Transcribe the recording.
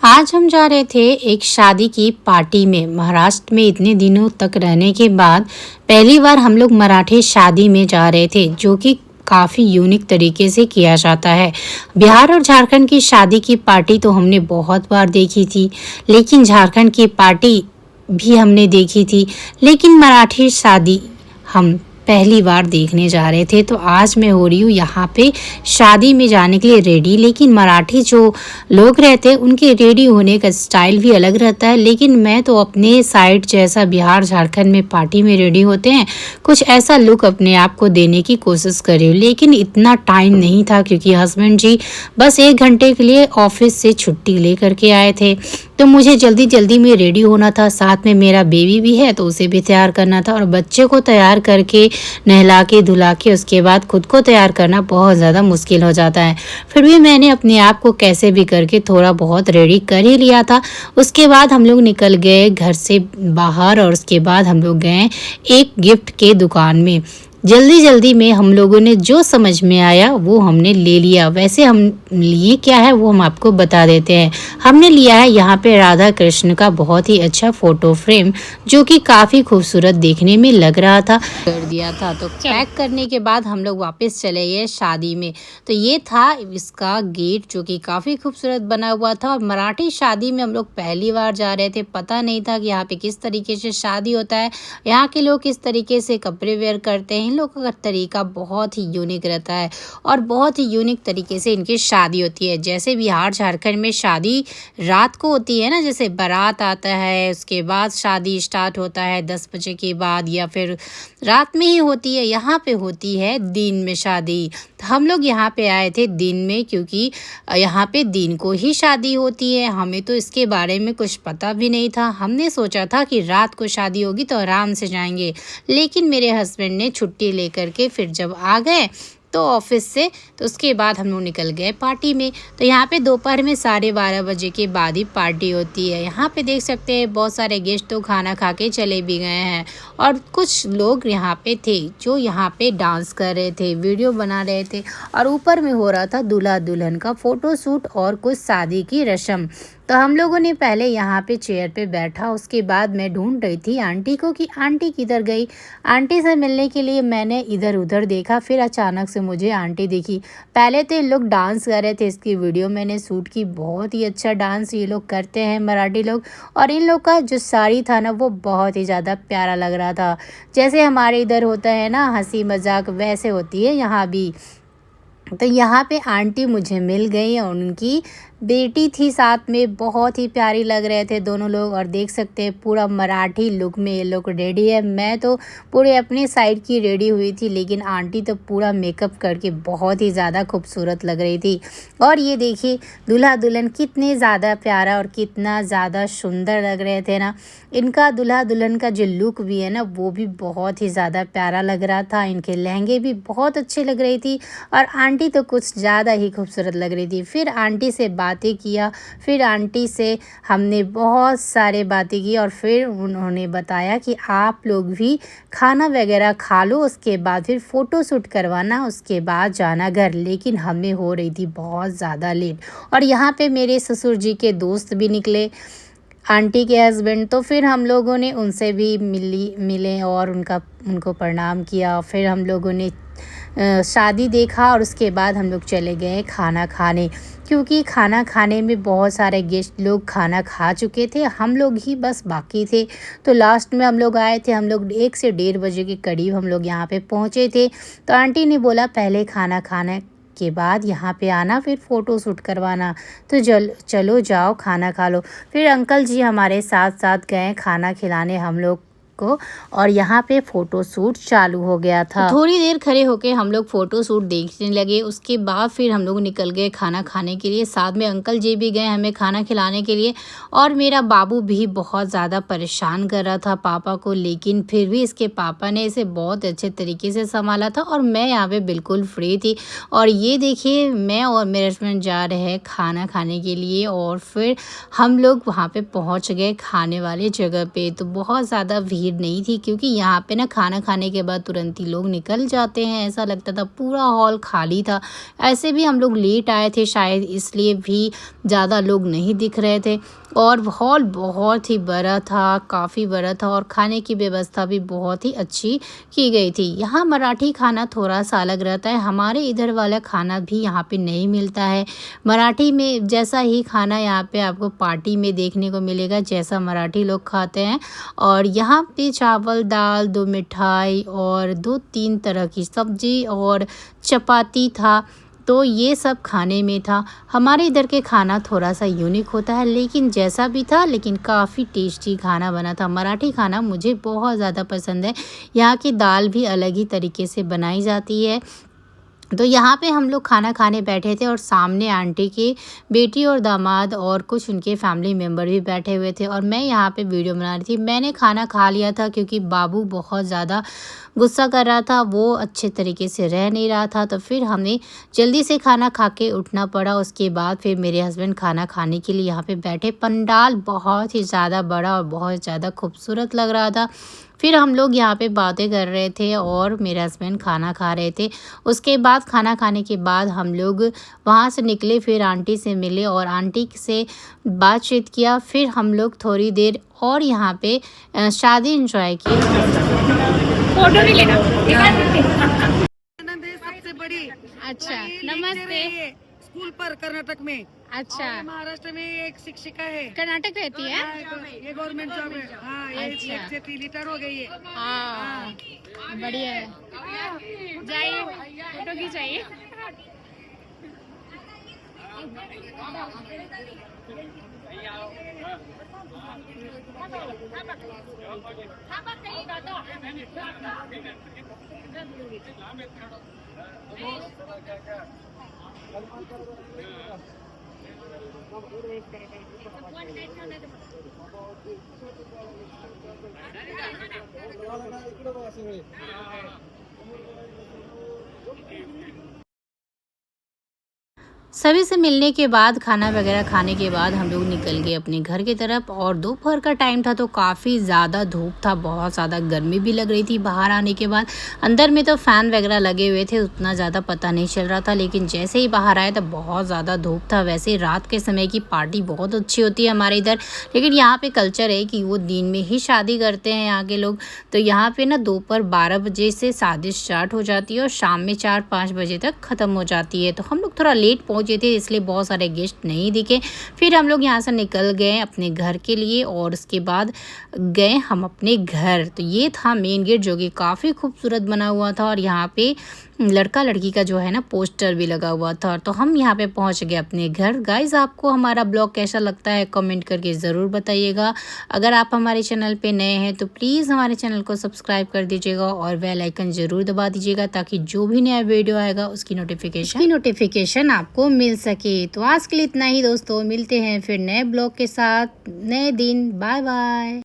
आज हम जा रहे थे एक शादी की पार्टी में। महाराष्ट्र में इतने दिनों तक रहने के बाद पहली बार हम लोग मराठी शादी में जा रहे थे, जो कि काफ़ी यूनिक तरीके से किया जाता है। बिहार और झारखंड की शादी की पार्टी तो हमने बहुत बार देखी थी, लेकिन झारखंड की पार्टी भी हमने देखी थी, लेकिन मराठी शादी हम पहली बार देखने जा रहे थे। तो आज मैं हो रही हूँ यहाँ पे शादी में जाने के लिए रेडी। लेकिन मराठी जो लोग रहते हैं उनके रेडी होने का स्टाइल भी अलग रहता है, लेकिन मैं तो अपने साइड जैसा बिहार झारखंड में पार्टी में रेडी होते हैं कुछ ऐसा लुक अपने आप को देने की कोशिश कर रही हूँ। लेकिन इतना टाइम नहीं था क्योंकि हस्बैंड जी बस 1 घंटे के लिए ऑफिस से छुट्टी ले करके आए थे, तो मुझे जल्दी जल्दी में रेडी होना था। साथ में मेरा बेबी भी है तो उसे भी तैयार करना था, और बच्चे को तैयार करके नहला के धुला के उसके बाद खुद को तैयार करना बहुत ज़्यादा मुश्किल हो जाता है। फिर भी मैंने अपने आप को कैसे भी करके थोड़ा बहुत रेडी कर ही लिया था। उसके बाद हम लोग निकल गए घर से बाहर, और उसके बाद हम लोग गए एक गिफ्ट के दुकान में। जल्दी जल्दी में हम लोगों ने जो समझ में आया वो हमने ले लिया। वैसे हम लिए क्या है वो हम आपको बता देते हैं। हमने लिया है यहाँ पे राधा कृष्ण का बहुत ही अच्छा फोटो फ्रेम, जो कि काफ़ी खूबसूरत देखने में लग रहा था। कर दिया था तो पैक करने के बाद हम लोग वापस चले गए शादी में। तो ये था इसका गेट, जो कि काफ़ी खूबसूरत बना हुआ था। और मराठी शादी में हम लोग पहली बार जा रहे थे, पता नहीं था कि यहाँ पे किस तरीके से शादी होता है, यहाँ के लोग किस तरीके से कपड़े वेयर करते हैं। इन लोगों का तरीका बहुत ही यूनिक रहता है और बहुत ही यूनिक तरीके से इनकी शादी होती है। जैसे बिहार झारखंड में शादी रात को होती है ना, जैसे बारात आता है उसके बाद शादी स्टार्ट होता है 10 बजे के बाद, या फिर रात में ही होती है। यहाँ पे होती है दिन में शादी। तो हम लोग यहाँ पे आए थे दिन में, क्योंकि यहाँ पे दिन को ही शादी होती है। हमें तो इसके बारे में कुछ पता भी नहीं था। हमने सोचा था कि रात को शादी होगी तो आराम से जाएंगे, लेकिन मेरे हस्बैंड ने छुट्टी लेकर के फिर जब आ गए तो ऑफिस से, तो उसके बाद हम लोग निकल गए पार्टी में। तो यहाँ पे दोपहर में 12:30 बजे के बाद ही पार्टी होती है। यहाँ पे देख सकते हैं बहुत सारे गेस्ट तो खाना खा के चले भी गए हैं, और कुछ लोग यहाँ पे थे जो यहाँ पे डांस कर रहे थे, वीडियो बना रहे थे, और ऊपर में हो रहा था दूल्हा दुल्हन का फोटो शूट और कुछ शादी की रस्म। तो हम लोगों ने पहले यहाँ पे चेयर पे बैठा। उसके बाद मैं ढूंढ रही थी आंटी को कि आंटी किधर गई। आंटी से मिलने के लिए मैंने इधर उधर देखा, फिर अचानक से मुझे आंटी दिखी। पहले तो इन लोग डांस कर रहे थे, इसकी वीडियो मैंने शूट की। बहुत ही अच्छा डांस ये लोग करते हैं मराठी लोग, और इन लोग का जो साड़ी था ना वो बहुत ही ज़्यादा प्यारा लग रहा था। जैसे हमारे इधर होता है ना हंसी मजाक, वैसे होती है यहाँ भी। तो यहाँ पे आंटी मुझे मिल गई और उनकी बेटी थी साथ में। बहुत ही प्यारी लग रहे थे दोनों लोग, और देख सकते हैं पूरा मराठी लुक में ये लोग रेडी है। मैं तो पूरे अपने साइड की रेडी हुई थी, लेकिन आंटी तो पूरा मेकअप करके बहुत ही ज़्यादा खूबसूरत लग रही थी। और ये देखिए दूल्हा दुल्हन कितने ज़्यादा प्यारा और कितना ज़्यादा सुंदर लग रहे थे ना। इनका दूल्हा दुल्हन का जो लुक भी है ना वो भी बहुत ही ज़्यादा प्यारा लग रहा था। इनके लहंगे भी बहुत अच्छे लग रही थी, और आंटी तो कुछ ज़्यादा ही खूबसूरत लग रही थी। फिर आंटी से बातें किया, फिर आंटी से हमने बहुत सारे बातें की, और फिर उन्होंने बताया कि आप लोग भी खाना वगैरह खा लो, उसके बाद फिर फ़ोटो शूट करवाना, उसके बाद जाना घर। लेकिन हमें हो रही थी बहुत ज़्यादा लेट, और यहाँ पे मेरे ससुर जी के दोस्त भी निकले, आंटी के हस्बैंड। तो फिर हम लोगों ने उनसे भी मिले और उनको प्रणाम किया। फिर हम लोगों ने शादी देखा, और उसके बाद हम लोग चले गए खाना खाने, क्योंकि खाना खाने में बहुत सारे गेस्ट लोग खाना खा चुके थे, हम लोग ही बस बाकी थे। तो लास्ट में हम लोग आए थे, हम लोग 1 से 1:30 बजे के करीब हम लोग यहाँ पे पहुँचे थे। तो आंटी ने बोला पहले खाना खाने के बाद यहाँ पे आना, फिर फ़ोटो शूट करवाना। तो चलो जाओ खाना खा लो। फिर अंकल जी हमारे साथ साथ गए खाना खिलाने हम लोग को, और यहाँ पे फ़ोटो शूट चालू हो गया था। थोड़ी देर खड़े होके हम लोग फ़ोटो शूट देखने लगे। उसके बाद फिर हम लोग निकल गए खाना खाने के लिए। साथ में अंकल जी भी गए हमें खाना खिलाने के लिए, और मेरा बाबू भी बहुत ज़्यादा परेशान कर रहा था पापा को, लेकिन फिर भी इसके पापा ने इसे बहुत अच्छे तरीके से संभाला था, और मैं यहाँ पे बिल्कुल फ्री थी। और ये देखिए मैं और मेरे हस्बैंड जा रहे हैं खाना खाने के लिए, और फिर हम लोग वहाँ पे पहुँच गए खाने वाली जगह पे। तो बहुत ज़्यादा भीड़ भीड़ नहीं थी, क्योंकि यहाँ पे ना खाना खाने के बाद तुरंत ही लोग निकल जाते हैं। ऐसा लगता था पूरा हॉल खाली था। ऐसे भी हम लोग लेट आए थे शायद, इसलिए भी ज़्यादा लोग नहीं दिख रहे थे। और हॉल बहुत ही बड़ा था, काफ़ी बड़ा था, और खाने की व्यवस्था भी बहुत ही अच्छी की गई थी। यहाँ मराठी खाना थोड़ा सा अलग रहता है, हमारे इधर वाला खाना भी यहाँ पे नहीं मिलता है। मराठी में जैसा ही खाना यहाँ पे आपको पार्टी में देखने को मिलेगा, जैसा मराठी लोग खाते हैं। और यहाँ पे चावल, दाल, 2 मिठाई और 2-3 तरह की सब्जी और चपाती था। तो ये सब खाने में था। हमारे इधर के खाना थोड़ा सा यूनिक होता है, लेकिन जैसा भी था, लेकिन काफ़ी टेस्टी खाना बना था। मराठी खाना मुझे बहुत ज़्यादा पसंद है। यहाँ की दाल भी अलग ही तरीके से बनाई जाती है। तो यहाँ पे हम लोग खाना खाने बैठे थे, और सामने आंटी की बेटी और दामाद और कुछ उनके फैमिली मेम्बर भी बैठे हुए थे, और मैं यहाँ पे वीडियो बना रही थी। मैंने खाना खा लिया था, क्योंकि बाबू बहुत ज़्यादा गुस्सा कर रहा था, वो अच्छे तरीके से रह नहीं रहा था। तो फिर हमें जल्दी से खाना खा के उठना पड़ा। उसके बाद फिर मेरे हस्बैंड खाना खाने के लिए यहाँ पे बैठे। पंडाल बहुत ही ज़्यादा बड़ा और बहुत ज़्यादा खूबसूरत लग रहा था। फिर हम लोग यहाँ पे बातें कर रहे थे और मेरे हस्बैंड खाना खा रहे थे। उसके बाद खाना खाने के बाद हम लोग वहाँ से निकले, फिर आंटी से मिले और आंटी से बातचीत किया। फिर हम लोग थोड़ी देर और यहाँ पे शादी एंजॉय की। फोटो नहीं लेना। आनंद है सबसे बड़ी। अच्छा, वही नमस्ते। लेक्चर है ये, स्कूल पर कर्नाटक में। अच्छा, और महाराष्ट्र में एक शिक्षिका है। कर्नाटक रहती है। ये गवर्नमेंट जॉब है। हाँ, ये अच्छा। लेक्चर थी, रिटायर हो गई है। हाँ, बढ़िया है। जाइए, फोटो खिंचाइए। सभी से मिलने के बाद, खाना वगैरह खाने के बाद हम लोग निकल गए अपने घर की तरफ। और दोपहर का टाइम था, तो काफ़ी ज़्यादा धूप था, बहुत ज़्यादा गर्मी भी लग रही थी। बाहर आने के बाद अंदर में तो फ़ैन वगैरह लगे हुए थे, उतना ज़्यादा पता नहीं चल रहा था, लेकिन जैसे ही बाहर आए तो बहुत ज़्यादा धूप था। वैसे रात के समय की पार्टी बहुत अच्छी होती है हमारे इधर, लेकिन यहाँ पर कल्चर है कि वो दिन में ही शादी करते हैं यहाँ के लोग। तो यहाँ पर ना दोपहर 12 बजे से शादी स्टार्ट हो जाती है और शाम में 4-5 बजे तक ख़त्म हो जाती है। तो हम लोग थोड़ा लेट पहुँचे थे, इसलिए बहुत सारे गेस्ट नहीं दिखे। फिर हम लोग यहाँ से निकल गए अपने घर के लिए, और उसके बाद गए हम अपने घर। तो ये था मेन गेट, जो कि काफ़ी खूबसूरत बना हुआ था, और यहाँ पे लड़का लड़की का जो है ना पोस्टर भी लगा हुआ था। तो हम यहाँ पे पहुँच गए अपने घर। गाइज, आपको हमारा ब्लॉग कैसा लगता है कमेंट करके ज़रूर बताइएगा। अगर आप हमारे चैनल पे नए हैं तो प्लीज़ हमारे चैनल को सब्सक्राइब कर दीजिएगा और बेल आइकन ज़रूर दबा दीजिएगा, ताकि जो भी नया वीडियो आएगा उसकी नोटिफिकेशन आपको मिल सके। तो आज के लिए इतना ही दोस्तों, मिलते हैं फिर नए ब्लॉग के साथ नए दिन। Bye bye.